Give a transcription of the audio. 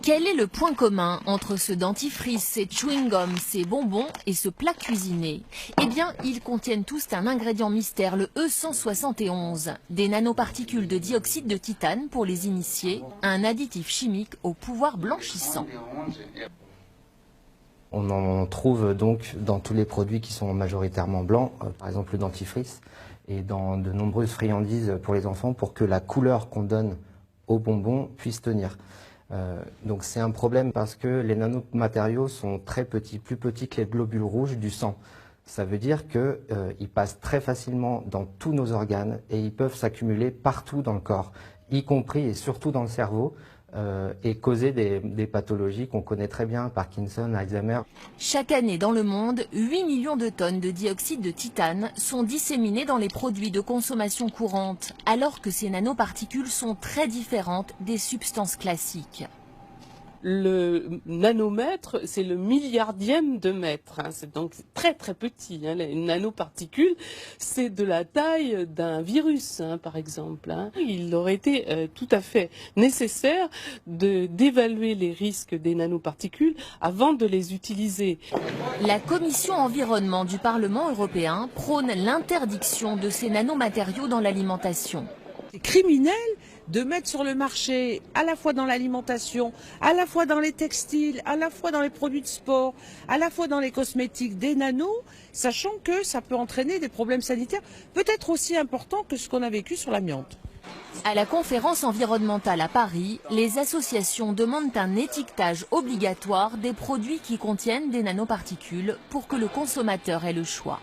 Quel est le point commun entre ce dentifrice, ces chewing-gums, ces bonbons et ce plat cuisiné? Eh bien, ils contiennent tous un ingrédient mystère, le E171, des nanoparticules de dioxyde de titane pour les initiés, un additif chimique au pouvoir blanchissant. On en trouve donc dans tous les produits qui sont majoritairement blancs, par exemple le dentifrice, et dans de nombreuses friandises pour les enfants pour que la couleur qu'on donne aux bonbons puisse tenir. Donc c'est un problème parce que les nanomatériaux sont très petits, plus petits que les globules rouges du sang. Ça veut dire qu'ils passent très facilement dans tous nos organes et ils peuvent s'accumuler partout dans le corps, y compris et surtout dans le cerveau, et causer des pathologies qu'on connaît très bien, Parkinson, Alzheimer. Chaque année dans le monde, 8 millions de tonnes de dioxyde de titane sont disséminées dans les produits de consommation courante, alors que ces nanoparticules sont très différentes des substances classiques. Le nanomètre, c'est le milliardième de mètre, hein. C'est donc très très petit, hein. Une nanoparticule, c'est de la taille d'un virus, hein, par exemple, hein. Il aurait été tout à fait nécessaire d'évaluer les risques des nanoparticules avant de les utiliser. La Commission environnement du Parlement européen prône l'interdiction de ces nanomatériaux dans l'alimentation. C'est criminel de mettre sur le marché, à la fois dans l'alimentation, à la fois dans les textiles, à la fois dans les produits de sport, à la fois dans les cosmétiques, des nanos, sachant que ça peut entraîner des problèmes sanitaires peut-être aussi importants que ce qu'on a vécu sur l'amiante. À la conférence environnementale à Paris, les associations demandent un étiquetage obligatoire des produits qui contiennent des nanoparticules pour que le consommateur ait le choix.